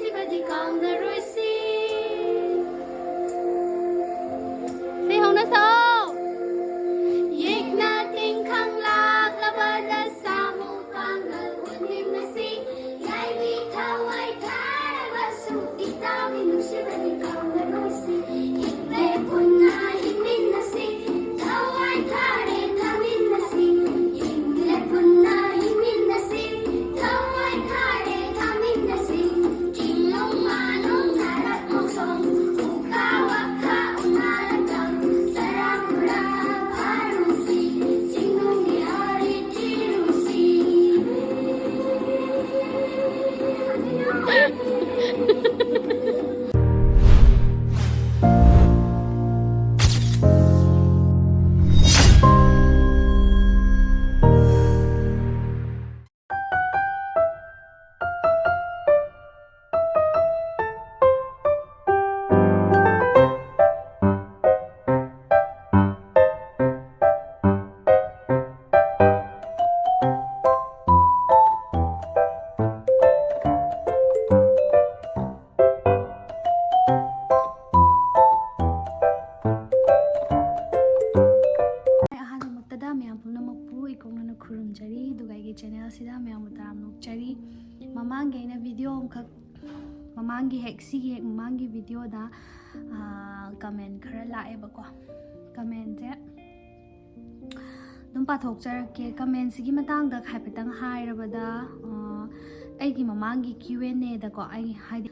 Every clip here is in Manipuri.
ꯅꯨꯡꯁꯤꯕꯗꯤ ꯀꯥꯎꯅꯔꯣꯏꯁꯤ ꯁꯩꯍꯧꯅꯁꯧ ꯌꯦꯛꯅ ꯇꯤꯡꯈꯪ ꯂꯥꯛꯂꯕꯗ ꯁꯥꯃꯨ ꯄꯥꯡꯒꯜ ꯎꯠꯃꯤꯟꯅꯁꯤ ꯌꯥꯏꯕꯤ ꯊꯋꯥꯏ ꯊꯥꯔꯕꯁꯨ ꯏꯇꯥꯎꯒꯤ ꯅꯨꯡꯁꯤꯕꯗꯤ ꯀꯥꯎꯅꯔꯣꯏꯁꯤ ꯏꯪꯂꯦ ꯄꯨꯟꯅ ꯍꯤꯡꯃꯤꯟꯅꯁꯤ ꯊꯋꯥꯏ ꯊꯥꯔꯦ ꯊꯥꯃꯤꯟꯅꯁꯤ ꯏꯪꯂꯦ ꯄꯨꯟꯅ ꯍꯤꯡꯃꯤꯟꯅꯁꯤ ꯊꯋꯥꯏ ꯊꯥꯔꯦ ꯊꯥꯃꯤꯟꯅꯁꯤ ꯆꯤꯡꯅꯨꯡ ꯃꯥꯅꯨꯡ ꯅꯥꯔꯛ ꯃꯣꯡꯁꯣꯡ ꯎꯈꯥ ꯋꯥꯈꯥ ꯎꯅꯥꯔꯛꯇꯝ ꯁꯔꯥꯡ ꯐꯥꯔꯨꯁꯤ ꯆꯤꯡꯅꯨꯡꯒꯤ ꯍꯔꯤ ꯊꯤꯔꯨꯁꯤ ꯑꯍꯥꯟꯕꯃꯛꯇꯗ ꯃꯌꯥꯝ ꯄꯨꯝꯅꯃꯛꯄꯨ ꯏꯀꯣꯛꯅꯅ ꯈꯨꯔꯨꯝꯖꯔꯤ ꯑꯗꯨꯒ ꯑꯩꯒꯤ ꯆꯦꯅꯦꯜꯁꯤꯗ ꯃꯌꯥꯝꯕꯨ ꯇꯔꯥꯝ ꯅꯣꯛꯆꯔꯤ ꯃꯃꯥꯡꯒꯤ ꯑꯩꯅ ꯚꯤꯗꯤꯑꯣ ꯑꯃꯈꯛ ꯁꯤꯒꯤ ꯍꯦꯛ ꯃꯃꯥꯡꯒꯤ ꯚꯤꯗꯤꯑꯣꯗ ꯀꯃꯦꯟ ꯈꯔ ꯂꯥꯛꯑꯦꯕꯀꯣ ꯀꯃꯦꯟꯁꯦ ꯑꯗꯨꯝ ꯄꯥꯊꯣꯛꯆꯔꯛꯀꯦ ꯀꯃꯦꯟꯁꯤꯒꯤ ꯃꯇꯥꯡꯗ ꯍꯥꯏꯐꯦꯠꯇꯪ ꯍꯥꯏꯔꯕꯗ ꯑꯩꯒꯤ ꯃꯃꯥꯡꯒꯤ Q&Aꯗꯀꯣ ꯑꯩ ꯍꯥꯏꯗꯤ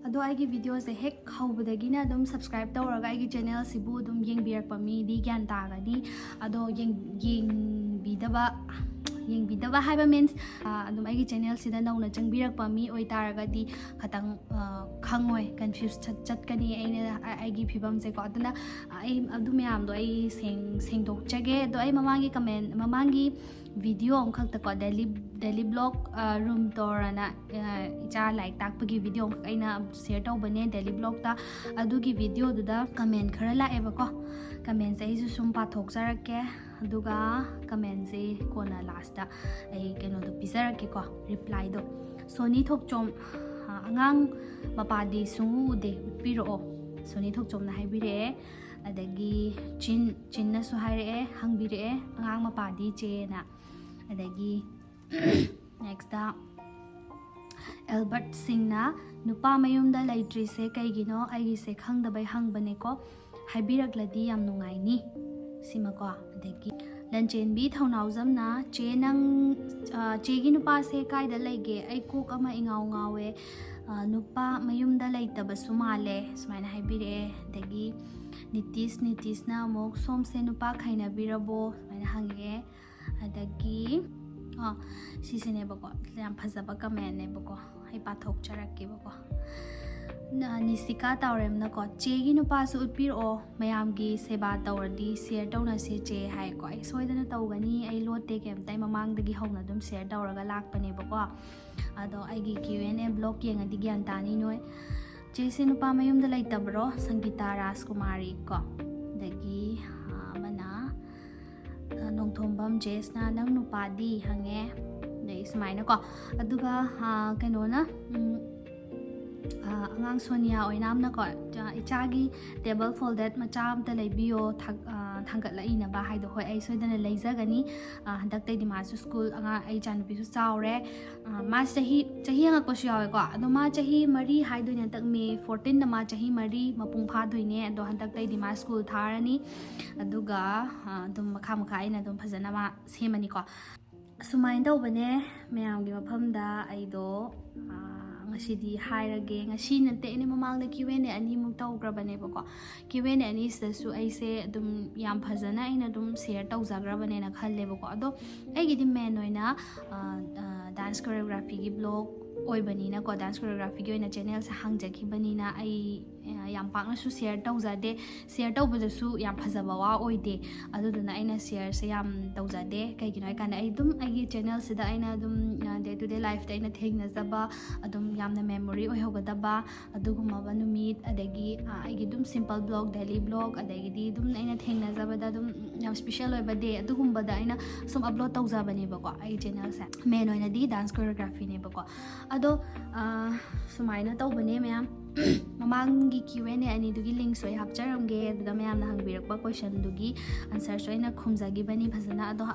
ꯑꯗꯣ ꯑꯩꯒꯤ ꯚꯤꯗꯤꯑꯣꯁꯦ ꯍꯦꯛ ꯍꯧꯕꯗꯒꯤꯅ ꯑꯗꯨꯝ ꯁꯕꯁꯀ꯭ꯔꯥꯏꯕ ꯇꯧꯔꯒ ꯑꯩꯒꯤ ꯆꯦꯅꯦꯜꯁꯤꯕꯨ ꯑꯗꯨꯝ ꯌꯦꯡꯕꯤꯔꯛꯄ ꯃꯤꯗꯤ ꯒ꯭ꯌꯥꯟ ꯇꯥꯒꯅꯤ ꯑꯗꯣ ꯌꯦꯡꯕꯤꯗꯕ ꯍꯥꯏꯕ ꯃꯤꯟꯁ ꯑꯗꯨꯝ ꯑꯩꯒꯤ ꯆꯦꯅꯦꯜꯁꯤꯗ ꯅꯧꯅ ꯆꯪꯕꯤꯔꯛꯄ ꯃꯤ ꯑꯣꯏꯇꯥꯔꯒꯗꯤ ꯈꯤꯇꯪ ꯈꯪꯉꯣꯏ ꯀꯟꯐ꯭ꯌꯨꯁ ꯆꯠꯀꯅꯤ ꯑꯩꯒꯤ ꯐꯤꯕꯝꯁꯦꯀꯣ ꯑꯗꯨꯅ ꯑꯩ ꯑꯗꯨ ꯃꯌꯥꯝꯗꯣ ꯑꯩ ꯁꯦꯡꯗꯣꯛꯆꯒꯦ ꯑꯗꯣ ꯑꯩ ꯃꯃꯥꯡꯒꯤ ꯚꯤꯗꯤꯑꯣ ꯑꯃꯈꯛꯇꯀꯣ ꯗꯦꯂꯤ ꯕ꯭ꯂꯣꯛ ꯔꯨꯝ ꯇꯣꯔꯅ ꯏꯆꯥ ꯂꯥꯏꯔꯤꯛ ꯇꯥꯛꯄꯒꯤ ꯚꯤꯗꯤꯑꯣ ꯑꯃꯈꯛ ꯑꯩꯅ ꯁꯤꯌꯔ ꯇꯧꯕꯅꯦ ꯗꯦꯂꯤ ꯕ꯭ꯂꯣꯛꯇ ꯑꯗꯨꯒꯤ ꯚꯤꯗꯤꯑꯣꯗꯨꯗ ꯀꯃꯦꯟ ꯈꯔ ꯂꯥꯛꯑꯦꯕꯀꯣ ꯀꯃꯦꯟꯁꯦ ꯑꯩꯁꯨ ꯁꯨꯝ ꯄꯥꯊꯣꯛꯆꯔꯛꯀꯦ ꯑꯗꯨꯒ ꯀꯃꯦꯟꯁꯦ ꯀꯣꯟꯅ ꯂꯥꯁꯇ ꯑꯩ ꯀꯩꯅꯣꯗꯣ ꯄꯤꯖꯔꯛꯀꯦꯀꯣ ꯔꯤꯄ꯭ꯂꯥꯏꯗꯣ ꯁꯣꯅꯤ ꯊꯣꯛꯆꯣꯝ ꯑꯉꯥꯡ ꯃꯄꯥꯗꯤ ꯁꯨꯡꯎ ꯎꯗꯦ ꯎꯠꯄꯤꯔꯛꯑꯣ ꯁꯣꯅꯤ ꯊꯣꯛꯆꯣꯝꯅ ꯍꯥꯏꯕꯤꯔꯛꯑꯦ ꯑꯗꯒꯤ ꯆꯤꯟꯅꯁꯨ ꯍꯥꯏꯔꯛꯑꯦ ꯍꯪꯕꯤꯔꯛꯑꯦ ꯑꯉꯥꯡ ꯃꯄꯥꯗꯤ ꯆꯦꯅ ꯑꯗꯒꯤ ꯅꯦꯛꯁꯇ ꯑꯦꯜꯕꯔꯠ ꯁꯤꯡꯅ ꯅꯨꯄꯥ ꯃꯌꯨꯝꯗ ꯂꯩꯇ꯭ꯔꯤꯁꯦ ꯀꯩꯒꯤꯅꯣ ꯑꯩꯒꯤꯁꯦ ꯈꯪꯗꯕꯩ ꯍꯪꯕꯅꯦꯀꯣ ꯍꯥꯏꯕꯤꯔꯛꯂꯗꯤ ꯌꯥꯝ ꯅꯨꯡꯉꯥꯏꯅꯤ ꯁꯤꯃꯀꯣ ꯑꯗꯒꯤ ꯂꯟꯆꯦꯟꯕꯤ ꯊꯧꯅꯥꯎꯖꯝꯅ ꯆꯦꯒꯤ ꯅꯨꯄꯥꯁꯦ ꯀꯥꯏꯗ ꯂꯩꯒꯦ ꯑꯩ ꯀꯣꯛ ꯑꯃ ꯏꯉꯥꯎ ꯉꯥꯎꯋꯦ ꯅꯨꯄꯥ ꯃꯌꯨꯝꯗ ꯂꯩꯇꯕꯁꯨ ꯃꯥꯜꯂꯦ ꯁꯨꯃꯥꯏꯅ ꯍꯥꯏꯕꯤꯔꯛꯑꯦ ꯑꯗꯒꯤ ꯅꯤꯇꯤꯁꯅ ꯑꯃꯨꯛ ꯁꯣꯝꯁꯦ ꯅꯨꯄꯥ ꯈꯥꯏꯅꯕꯤꯔꯕꯣ ꯁꯨꯃꯥꯏꯅ ꯍꯪꯉꯛꯑꯦ ꯑꯗꯒꯤ ꯁꯤꯁꯤꯅꯦꯕꯀꯣ ꯌꯥꯝ ꯐꯖꯕ ꯀꯃꯦꯟꯅꯦꯕꯀꯣ ꯑꯩ ꯄꯥꯊꯣꯛꯆꯔꯛꯀꯦꯕꯀꯣ ꯅꯤꯁꯤꯀꯥ ꯇꯥꯎꯔꯦꯝꯅꯀꯣ ꯆꯦꯒꯤ ꯅꯨꯄꯥꯁꯨ ꯎꯠꯄꯤꯔꯛꯑෝ ꯃꯌꯥꯝꯒꯤ ꯁꯦꯕꯥ ꯇꯧꯔꯗꯤ ꯁꯤꯌꯔ ꯇꯧꯅꯁꯤ ꯆꯦ ꯍꯥꯏꯀꯣ ꯑꯩ ꯁꯣꯏꯗꯅ ꯇꯧꯒꯅꯤ ꯑꯩ ꯂꯣꯠꯇꯦ ꯀꯩꯝꯇ ꯑꯩ ꯃꯃꯥꯡꯗꯒꯤ ꯍꯧꯅ ꯑꯗꯨꯝ ꯁꯤꯌꯔ ꯇꯧꯔꯒ ꯂꯥꯛꯄꯅꯦꯕꯀꯣ ꯑꯗꯣ ꯑꯩꯒꯤ Q&A ꯕ꯭ꯂꯣꯛ ꯌꯦꯡꯉꯗꯤ ꯒ꯭ꯌꯥꯟ តាꯅꯤ ꯅꯣꯏ ꯆꯦꯁꯦ ꯅꯨꯄꯥ ꯃꯌꯨꯝꯗ ꯂꯩꯇꯕ꯭ꯔꯣ ꯁꯪꯒꯤꯇꯥ ꯔꯥꯖꯀꯨꯃꯥꯔꯤ ꯀꯣ ꯑꯗꯒꯤ ꯑꯃꯅ ꯅꯣꯡꯊꯣꯝꯕꯝ ꯖꯦꯁꯅ ꯅꯪ ꯅꯨꯄꯥꯗꯤ ꯍꯪꯉꯦ ꯑꯗꯩ ꯁꯨꯃꯥꯏꯅꯀꯣ ꯑꯗꯨꯒ ꯀꯩꯅꯣꯅ ꯑꯉꯥꯡ ꯁꯣꯅꯤꯌꯥ ꯑꯣꯏꯅꯥꯝꯅꯀꯣ ꯏꯆꯥꯒꯤ ꯇꯦꯕꯜ ꯐꯣꯜꯗꯦꯠ ꯃꯆꯥ ꯑꯝꯇ ꯂꯩꯕꯤꯌꯣ ꯊꯥꯡꯒꯠꯂꯛꯏꯅꯕ ꯍꯥꯏꯗꯣ ꯍꯣꯏ ꯑꯩ ꯁꯣꯏꯗꯅ ꯂꯩꯖꯒꯅꯤ ꯍꯟꯗꯛꯇꯩꯗꯤ ꯃꯥꯁꯨ ꯁ꯭ꯀꯨꯜ ꯑꯩ ꯏꯆꯥꯅꯨꯄꯤꯁꯨ ꯆꯥꯎꯔꯦ ꯃꯥꯁꯨ ꯆꯍꯤ ꯍꯪꯉꯛꯄꯁꯨ ꯌꯥꯎꯋꯦꯀꯣ ꯑꯗꯣ ꯃꯥ ꯆꯍꯤ 4 ꯍꯥꯏꯗꯣꯏꯅꯦ ꯍꯟꯗꯛ May 14ꯗ ꯃꯥ ꯆꯍꯤ 4 ꯃꯄꯨꯡ ꯐꯥꯗꯣꯏꯅꯦ ꯑꯗꯣ ꯍꯟꯗꯛꯇꯩꯗꯤ ꯃꯥ ꯁ꯭ꯀꯨꯜ ꯊꯥꯔꯅꯤ ꯑꯗꯨꯒ ꯑꯗꯨꯝ ꯃꯈꯥ ꯑꯩꯅ ꯑꯗꯨꯝ ꯐꯖꯅ ꯃꯥ ꯁꯦꯝꯃꯅꯤꯀꯣ ꯁꯨꯃꯥꯏꯅ ꯇꯧꯕꯅꯦ ꯃꯌꯥꯝꯒꯤ ꯃꯐꯝꯗ ꯑꯩꯗꯣ ꯉꯁꯤꯗꯤ ꯍꯥꯏꯔꯒꯦ ꯉꯁꯤ ꯅꯠꯇꯦ ꯑꯩꯅ ꯃꯃꯥꯡꯗ Q&A ꯑꯅꯤꯃꯨꯛ ꯇꯧꯈ꯭ꯔꯕꯅꯦꯕꯀꯣ Q&A ꯑꯅꯤꯁꯤꯗꯁꯨ ꯑꯩꯁꯦ ꯑꯗꯨꯝ ꯌꯥꯝ ꯐꯖꯅ ꯑꯩꯅ ꯑꯗꯨꯝ ꯁꯤꯌꯔ ꯇꯧꯖꯈ꯭ꯔꯕꯅꯦꯅ ꯈꯜꯂꯦꯕꯀꯣ ꯑꯗꯣ ꯑꯩꯒꯤꯗꯤ ꯃꯦꯟ ꯑꯣꯏꯅ ꯗꯥꯟꯁ ꯀꯣꯔꯤꯌꯣꯒ꯭ꯔꯥꯐꯤꯒꯤ ꯕ꯭ꯂꯣꯛ ꯑꯣꯏꯕꯅꯤꯅꯀꯣ ꯗꯥꯟꯁ ꯀꯣꯔꯤꯌꯣꯒ꯭ꯔꯥꯐꯤꯒꯤ ꯑꯣꯏꯅ ꯆꯦꯅꯦꯜꯁꯦ ꯍꯥꯡꯖꯈꯤꯕꯅꯤꯅ ꯑꯩ ꯌꯥꯝ ꯄꯥꯛꯅꯁꯨ ꯁꯤꯌꯔ ꯇꯧꯖꯗꯦ ꯁꯤꯌꯔ ꯇꯧꯕꯗꯁꯨ ꯌꯥम ꯐꯖꯕ ꯋꯥ ꯑꯣꯏꯗꯦ ꯑꯗꯨꯗꯨꯅ ꯑꯩꯅ ꯁꯤꯌꯔꯁꯦ ꯌꯥꯝ ꯇꯧꯖꯗꯦ ꯀꯩꯒꯤꯅꯣ ꯍꯥꯏꯀꯥꯟꯗ ꯑꯩ ꯑꯗꯨꯝ ꯑꯩꯒꯤ ꯆꯦꯅꯦꯜꯁꯤꯗ ꯑꯩꯅ ꯑꯗꯨꯝ ꯗꯦ ꯇꯨ ꯗꯦ ꯂꯥꯏꯐꯇ ꯑꯩꯅ ꯊꯦꯡꯅꯖꯕ ꯑꯗꯨꯝ ꯌꯥꯝꯅ ꯃꯦꯃꯣꯔꯤ ꯑꯣꯏꯍꯧꯒꯗꯕ ꯑꯗꯨꯒꯨꯝꯂꯕ ꯅꯨꯃꯤꯠ ꯑꯗꯒꯤ ꯑꯩꯒꯤ ꯑꯗꯨꯝ ꯁꯤꯝꯄꯜ ꯕ꯭ꯂꯣꯛ ꯗꯦꯂꯤ ꯕ꯭ꯂꯣꯛ ꯑꯗꯒꯤꯗꯤ ꯑꯗꯨꯝ ꯑꯩꯅ ꯊꯦꯡꯅꯖꯕꯗ ꯑꯗꯨꯝ ꯌꯥꯝ ꯁ꯭ꯄꯦꯁꯤꯌꯦꯜ ꯑꯣꯏꯕ ꯗꯦ ꯑꯗꯨꯒꯨꯝꯕꯗ ꯑꯩꯅ ꯁꯨꯝ ꯑꯞꯂꯣꯗ ꯇꯧꯖꯕꯅꯦꯕꯀꯣ ꯑꯩ ꯆꯦꯅꯦꯜꯁꯦ ꯃꯦꯟ ꯑꯣꯏꯅꯗꯤ ꯗꯥꯟꯁ ꯀꯣꯔꯤꯌꯣꯒ꯭ꯔꯥꯐꯤꯅꯦꯕꯀꯣ ꯑꯗꯣ ꯁꯨꯃꯥꯏꯅ ꯇꯧꯕꯅꯦ ꯃꯌꯥꯝ ꯃꯃꯥꯡꯒꯤ Q&A ꯑꯅꯤꯗꯨꯒꯤ ꯂꯤꯡꯛꯁꯨ ꯑꯩ ꯍꯥꯞꯆꯔꯝꯒꯦ ꯑꯗꯨꯗ ꯃꯌꯥꯝꯅ ꯍꯪꯕꯤꯔꯛꯄ ꯀꯣꯏꯁꯟꯗꯨꯒꯤ ꯑꯟꯁꯔꯁꯨ ꯑꯩꯅ ꯈꯨꯝꯖꯈꯤꯕꯅꯤ ꯐꯖꯅ ꯑꯗꯣ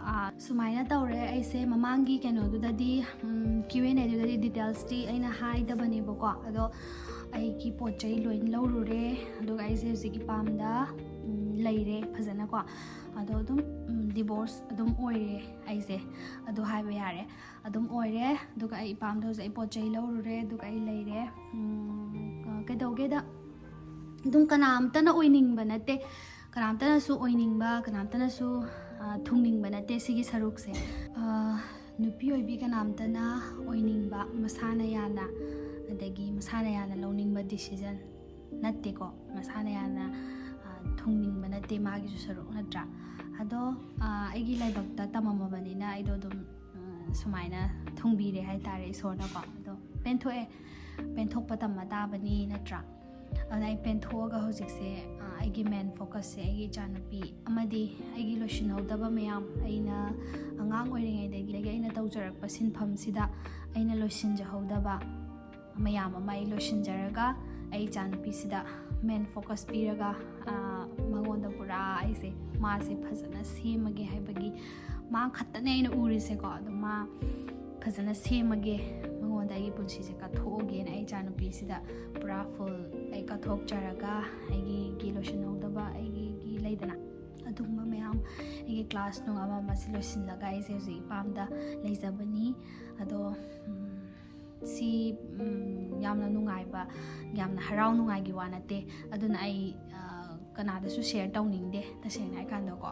ꯁꯨꯃꯥꯏꯅ ꯇꯧꯔꯦ ꯑꯩꯁꯦ ꯃꯃꯥꯡꯒꯤ ꯀꯩꯅꯣꯗꯨꯗꯗꯤ Q&Aꯗꯨꯗꯗꯤ ꯗꯤꯇꯦꯜꯁꯇꯤ ꯑꯩꯅ ꯍꯥꯏꯗꯕꯅꯦꯕꯀꯣ ꯑꯗꯣ ꯑꯩꯒꯤ ꯄꯣꯠ ꯆꯩ ꯂꯣꯏꯅ ꯂꯧꯔꯨꯔꯦ ꯑꯗꯨꯒ ꯑꯩꯁꯦ ꯍꯧꯖꯤꯛ ꯏꯄꯥꯝꯗ ꯂꯩꯔꯦ ꯐꯖꯅꯀꯣ ꯑꯗꯣ ꯑꯗꯨꯝ ꯗꯤꯚꯣꯔꯁ ꯑꯗꯨꯝ ꯑꯣꯏꯔꯦ ꯑꯩꯁꯦ ꯑꯗꯨ ꯍꯥꯏꯕ ꯌꯥꯔꯦ ꯑꯗꯨꯝ ꯑꯣꯏꯔꯦ ꯑꯗꯨꯒ ꯑꯩ ꯏꯄꯥꯝꯗ ꯍꯧꯖꯤꯛ ꯑꯩ ꯄꯣꯠ ꯆꯩ ꯂꯧꯔꯨꯔꯦ ꯑꯗꯨꯒ ꯑꯩ ꯂꯩꯔꯦ ꯀꯩꯗꯧꯒꯦꯗ ꯑꯗꯨꯝ ꯀꯅꯥꯝꯇꯅ ꯑꯣꯏꯅꯤꯡꯕ ꯅꯠꯇꯦ ꯀꯅꯥꯝꯇꯅꯁꯨ ꯑꯣꯏꯅꯤꯡꯕ ꯀꯅꯥꯝꯇꯅꯁꯨ ꯊꯨꯡꯅꯤꯡꯕ ꯅꯠꯇꯦ ꯁꯤꯒꯤ ꯁꯔꯨꯛꯁꯦ ꯅꯨꯄꯤ ꯑꯣꯏꯕꯤ ꯀꯅꯥꯝꯇꯅ ꯑꯣꯏꯅꯤꯡꯕ ꯃꯁꯥꯅ ꯌꯥꯅ ꯑꯗꯒꯤ ꯃꯁꯥꯅ ꯌꯥꯅ ꯂꯧꯅꯤꯡꯕ ꯗꯤꯁꯤꯖꯟ ꯅꯠꯇꯦꯀꯣ ꯃꯁꯥꯅ ꯌꯥꯅ ꯊꯨꯡꯅꯤꯡꯕ ꯅꯠꯇꯦ ꯃꯥꯒꯤꯁꯨ ꯁꯔꯨꯛ ꯅꯠꯇ꯭ꯔꯥ ꯑꯗꯣ ꯑꯩꯒꯤ ꯂꯥꯏꯕꯛꯇ ꯇꯝꯃꯝꯃꯕꯅꯤꯅ ꯑꯩꯗꯣ ꯑꯗꯨꯝ ꯁꯨꯃꯥꯏꯅ ꯊꯨꯡꯕꯤꯔꯦ ꯍꯥꯏꯇꯥꯔꯦ ꯏꯁꯣꯔꯅꯀꯣ ꯑꯗꯣ ꯄꯦꯟꯊꯣꯛꯑꯦ ꯄꯦꯟꯊꯣꯛꯄ ꯇꯝꯕ ꯇꯥꯕꯅꯤ ꯅꯠꯇ꯭ꯔꯥ ꯑꯗꯨꯅ ꯑꯩ ꯄꯦꯟꯊꯣꯛꯑꯒ ꯍꯧꯖꯤꯛꯁꯦ ꯑꯩꯒꯤ ꯃꯦꯟ ꯐꯣꯀꯁꯁꯦ ꯑꯩꯒꯤ ꯏꯆꯥꯅꯨꯄꯤ ꯑꯃꯗꯤ ꯑꯩꯒꯤ ꯂꯣꯏꯁꯤꯟꯍꯧꯗꯕ ꯃꯌꯥꯝ ꯑꯩꯅ ꯑꯉꯥꯡ ꯑꯣꯏꯔꯤꯉꯩꯗꯒꯤ ꯑꯩꯅ ꯇꯧꯖꯔꯛꯄ ꯁꯤꯟꯐꯝꯁꯤꯗ ꯑꯩꯅ ꯂꯣꯏꯁꯤꯟꯖꯍꯧꯗꯕ ꯃꯌꯥꯝ ꯑꯃ ꯑꯩ ꯂꯣꯏꯁꯤꯟꯖꯔꯒ ꯑꯩ ꯏꯆꯥꯅꯨꯄꯤꯁꯤꯗ ꯃꯦꯟ ꯐꯣꯀꯁ ꯄꯤꯔꯒ ꯃꯉꯣꯟꯗ ꯄꯨꯔꯥ ꯑꯩꯁꯦ ꯃꯥꯁꯦ ꯐꯖꯅ ꯁꯦꯝꯃꯒꯦ ꯍꯥꯏꯕꯒꯤ ꯃꯥ ꯈꯛꯇꯅꯦ ꯑꯩꯅ ꯎꯔꯤꯁꯦꯀꯣ ꯑꯗꯣ ꯃꯥ ꯐꯖꯅ ꯁꯦꯝꯃꯒꯦ ꯃꯉꯣꯟꯗ ꯑꯩꯒꯤ ꯄꯨꯟꯁꯤꯁꯦ ꯀꯠꯊꯣꯛꯑꯒꯦꯅ ꯑꯩ ꯏꯆꯥꯅꯨꯄꯤꯁꯤꯗ ꯄꯨꯔꯥ ꯐꯨꯜ ꯑꯩ ꯀꯠꯊꯣꯛꯆꯔꯒ ꯑꯩꯒꯤ ꯂꯣꯏꯁꯤꯟꯍꯧꯗꯕ ꯑꯩꯒꯤ ꯂꯩꯗꯅ ꯑꯗꯨꯒꯨꯝꯕ ꯃꯌꯥꯝ ꯑꯩꯒꯤ ꯀ꯭ꯂꯥꯁ ꯅꯨꯡ ꯑꯃ ꯑꯁꯤ ꯂꯣꯏꯁꯤꯜꯂꯒ ꯑꯩꯁꯦ ꯍꯧꯖꯤꯛ ꯏꯄꯥꯝꯗ ꯂꯩꯖꯕꯅꯤ ꯑꯗꯣ ꯁꯤ ꯌꯥꯝꯅ ꯅꯨꯡꯉꯥꯏꯕ ꯌꯥꯝꯅ ꯍꯔꯥꯎ ꯅꯨꯡꯉꯥꯏꯒꯤ ꯋꯥ ꯅꯠꯇꯦ ꯑꯗꯨꯅ ꯑꯩ ꯀꯅꯥꯗꯁꯨ ꯁꯦꯌꯔ ꯇꯧꯅꯤꯡꯗꯦ ꯇꯁꯦꯡꯅ ꯍꯥꯏꯀꯥꯟꯗꯀꯣ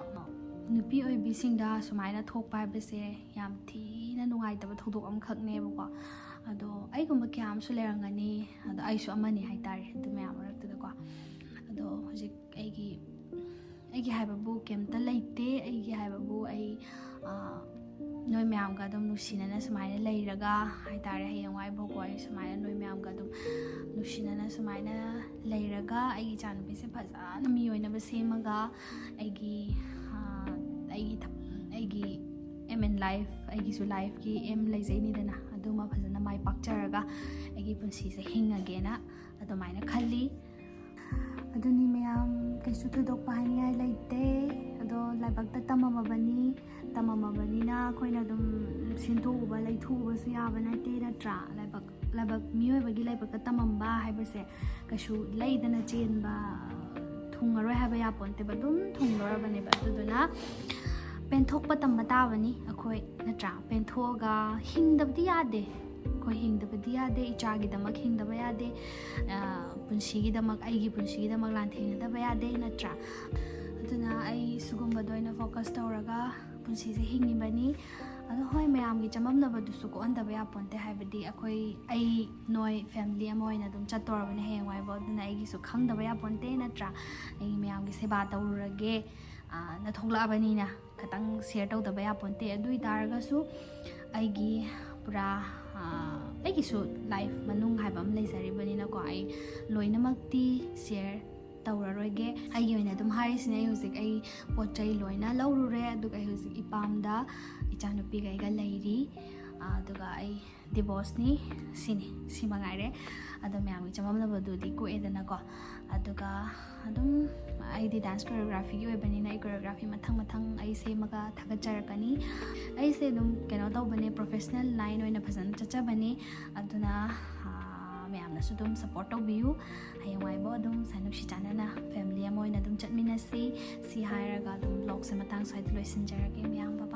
ꯅꯨꯄꯤ ꯑꯣꯏꯕꯤꯁꯤꯡꯗ ꯁꯨꯃꯥꯏꯅ ꯊꯣꯛꯄ ꯍꯥꯏꯕꯁꯦ ꯌꯥꯝ ꯊꯤꯅ ꯅꯨꯡꯉꯥꯏꯇꯕ ꯊꯧꯗꯣꯛ ꯑꯃꯈꯛꯅꯦꯕꯀꯣ ꯑꯗꯣ ꯑꯩꯒꯨꯝꯕ ꯀꯌꯥ ꯑꯃꯁꯨ ꯂꯩꯔꯝꯒꯅꯤ ꯑꯗꯣ ꯑꯩꯁꯨ ꯑꯃꯅꯤ ꯍꯥꯏꯇꯥꯔꯦ ꯑꯗꯨ ꯃꯌꯥꯝ ꯃꯔꯛꯇꯨꯗꯀꯣ ꯑꯗꯣ ꯍꯧꯖꯤꯛ ꯑꯩꯒꯤ ꯍꯥꯏꯕꯕꯨ ꯀꯩꯝꯇ ꯂꯩꯇꯦ ꯑꯩꯒꯤ ꯍꯥꯏꯕꯕꯨ ꯑꯩ ꯅꯣꯏ ꯃꯌꯥꯝꯒ ꯑꯗꯨꯝ ꯅꯨꯡꯁꯤꯅꯅ ꯁꯨꯃꯥꯏꯅ ꯂꯩꯔꯒ ꯍꯥꯏꯇꯥꯔꯦ ꯍꯌꯦꯡꯋꯥꯏꯐꯥꯎꯀꯣ ꯑꯩ ꯁꯨꯃꯥꯏꯅ ꯅꯣꯏ ꯃꯌꯥꯝꯒ ꯑꯗꯨꯝ ꯅꯨꯡꯁꯤꯅꯅ ꯁꯨꯃꯥꯏꯅ ꯂꯩꯔꯒ ꯑꯩꯒꯤ ꯏꯆꯥꯅꯨꯄꯤꯁꯦ ꯐꯖꯅ ꯃꯤ ꯑꯣꯏꯅꯕ ꯁꯦꯝꯃꯒ ꯑꯩꯒꯤ ꯑꯦꯝ ꯏꯟ ꯂꯥꯏꯐ ꯑꯩꯒꯤꯁꯨ ꯂꯥꯏꯐꯀꯤ ꯑꯦꯝ ꯂꯩꯖꯩꯅꯤꯗꯅ ꯑꯗꯨꯃ ꯐꯖꯅ ꯃꯥꯏ ꯄꯥꯛꯆꯔꯒ ꯑꯩꯒꯤ ꯄꯨꯟꯁꯤꯁꯦ ꯍꯤꯡꯉꯒꯦꯅ ꯑꯗꯨꯃꯥꯏꯅ ꯈꯜꯂꯤ ꯑꯗꯨꯅꯤ ꯃꯌꯥꯝ ꯀꯩꯁꯨ ꯊꯣꯏꯗꯣꯛꯄ ꯍꯥꯏꯅꯤꯡꯉꯥꯏ ꯂꯩꯇꯦ ꯑꯗꯣ ꯂꯥꯏꯕꯛꯇ ꯇꯝꯃꯝꯃꯕꯅꯤꯅ ꯑꯩꯈꯣꯏꯅ ꯑꯗꯨꯝ ꯁꯤꯟꯇꯣꯛꯎꯕ ꯂꯩꯊꯣꯛꯎꯕꯁꯨ ꯌꯥꯕ ꯅꯠꯇꯦ ꯅꯠꯇ꯭ꯔꯥ ꯂꯥꯏꯕꯛ ꯃꯤꯑꯣꯏꯕꯒꯤ ꯂꯥꯏꯕꯛꯇ ꯇꯝꯃꯝꯕ ꯍꯥꯏꯕꯁꯦ ꯀꯩꯁꯨ ꯂꯩꯗꯅ ꯆꯦꯟꯕ ꯊꯨꯡꯉꯔꯣꯏ ꯍꯥꯏꯕ ꯌꯥꯄꯣꯟꯇꯦꯕ ꯑꯗꯨꯝ ꯊꯨꯡꯗꯣꯔꯕꯅꯦꯕ ꯑꯗꯨꯗꯨꯅ ꯄꯦꯟꯊꯣꯛꯄ ꯇꯝꯕ ꯇꯥꯕꯅꯤ ꯑꯩꯈꯣꯏ ꯅꯠꯇ꯭ꯔꯥ ꯄꯦꯟꯊꯣꯛꯑꯒ ꯍꯤꯡꯗꯕꯗꯤ ꯌꯥꯗꯦ ꯑꯩꯈꯣꯏ ꯍꯤꯡꯗꯕꯗꯤ ꯌꯥꯗꯦ ꯏꯆꯥꯒꯤꯗꯃꯛ ꯍꯤꯡꯗꯕ ꯌꯥꯗꯦ ꯄꯨꯟꯁꯤꯒꯤꯗꯃꯛ ꯑꯩꯒꯤ ꯄꯨꯟꯁꯤꯒꯤꯗꯃꯛ ꯂꯥꯟꯊꯦꯡꯅꯗꯕ ꯌꯥꯗꯦ ꯅꯠꯇ꯭ꯔꯥ ꯑꯗꯨꯅ ꯑꯩ ꯁꯤꯒꯨꯝꯕꯗꯣ ꯑꯣꯏꯅ ꯐꯣꯀꯁ ꯇꯧꯔꯒ ꯄꯨꯟꯁꯤꯁꯦ ꯍꯤꯡꯉꯤꯕꯅꯤ ꯑꯗꯣ ꯍꯣꯏ ꯃꯌꯥꯝꯒꯤ ꯆꯃꯝꯅꯕꯗꯨꯁꯨ ꯀꯣꯛꯍꯟꯗꯕ ꯌꯥꯄꯣꯟꯇꯦ ꯍꯥꯏꯕꯗꯤ ꯑꯩ ꯅꯣꯏ ꯐꯦꯃꯤꯂꯤ ꯑꯃ ꯑꯣꯏꯅ ꯑꯗꯨꯝ ꯆꯠꯇꯧꯔꯕꯅꯤ ꯍꯌꯦꯡꯋꯥꯏꯕꯣ ꯑꯗꯨꯅ ꯑꯩꯒꯤꯁꯨ ꯈꯪꯗꯕ ꯌꯥꯄꯣꯟꯇꯦ ꯅꯠꯇ꯭ꯔꯥ ꯑꯩꯒꯤ ꯃꯌꯥꯝꯒꯤ ꯁꯦꯕꯥ ꯇꯧꯔꯨꯔꯒꯦ ꯅ ꯊꯣꯛꯂꯛꯑꯕꯅꯤꯅ ꯈꯤꯇꯪ ꯁꯦꯌꯔ ꯇꯧꯗꯕ ꯌꯥꯄꯣꯟꯇꯦ ꯑꯗꯨ ꯑꯣꯏꯇꯥꯔꯒꯁꯨ ꯑꯩꯒꯤ ꯄꯨꯔꯥ ꯑꯩꯒꯤꯁꯨ ꯂꯥꯏꯐ ꯃꯅꯨꯡ ꯍꯥꯏꯕ ꯑꯃ ꯂꯩꯖꯔꯤꯕꯅꯤꯅꯀꯣ ꯑꯩ ꯂꯣꯏꯅꯃꯛꯇꯤ ꯁꯦꯌꯔ ꯇꯧꯔꯔꯣꯏꯒꯦ ꯑꯩꯒꯤ ꯑꯣꯏꯅ ꯑꯗꯨꯝ ꯍꯥꯏꯔꯤꯁꯤꯅꯦ ꯑꯩ ꯍꯧꯖꯤꯛ ꯑꯩ ꯄꯣꯠ ꯆꯩ ꯂꯣꯏꯅ ꯂꯧꯔꯨꯔꯦ ꯑꯗꯨꯒ ꯑꯩ ꯍꯧꯖꯤꯛ ꯏꯄꯥꯝꯗ ꯏꯆꯥꯅꯨꯄꯤꯒ ꯑꯩꯒ ꯂꯩꯔꯤ ꯑꯗꯨꯒ ꯑꯩ ꯗꯤꯚꯣꯔꯁꯅꯤ ꯁꯤ ꯃꯉꯥꯏꯔꯦ ꯑꯗꯣ ꯃꯌꯥꯝꯒꯤ ꯆꯃꯝꯅꯕꯗꯨꯗꯤ ꯀꯣꯛꯑꯦꯗꯅꯀꯣ ꯑꯗꯨꯒ ꯑꯗꯨꯝ ꯑꯩꯗꯤ ꯗꯥꯟꯁ ꯀꯣꯔꯤꯌꯣꯒ꯭ꯔꯥꯐꯤꯒꯤ ꯑꯣꯏꯕꯅꯤꯅ ꯑꯩ ꯀꯣꯔꯤꯌꯣꯒ꯭ꯔꯥꯐꯤ ꯃꯊꯪ ꯑꯩ ꯁꯦꯝꯃꯒ ꯊꯥꯒꯠꯆꯔꯛꯀꯅꯤ ꯑꯩꯁꯦ ꯑꯗꯨꯝ ꯀꯩꯅꯣ ꯇꯧꯕꯅꯦ ꯄ꯭ꯔꯣꯐꯦꯁꯅꯦꯜ ꯂꯥꯏꯟ ꯑꯣꯏꯅ ꯐꯖꯅ ꯆꯠꯆꯕꯅꯤ ꯑꯗꯨꯅ ꯃꯌꯥꯝꯅꯁꯨ ꯑꯗꯨꯝ ꯁꯞꯄꯣꯔꯠ ꯇꯧꯕꯤꯌꯨ ꯍꯌꯦꯡꯋꯥꯏꯕꯧ ꯑꯗꯨꯝ ꯅꯨꯡꯁꯤ ꯆꯥꯟꯅꯅ ꯐꯦꯃꯤꯂꯤ ꯑꯃ ꯑꯣꯏꯅ ꯑꯗꯨꯝ ꯆꯠꯃꯤꯟꯅꯁꯤ ꯁꯤ ꯍꯥꯏꯔꯒ ꯑꯗꯨꯝ ꯕ꯭ꯂꯣꯒꯁꯦ ꯃꯇꯥꯡ ꯁ꯭ꯋꯥꯏꯗ ꯂꯣꯏꯁꯤꯟꯖꯔꯒꯦ ꯃꯌꯥꯝ ꯕꯥꯏ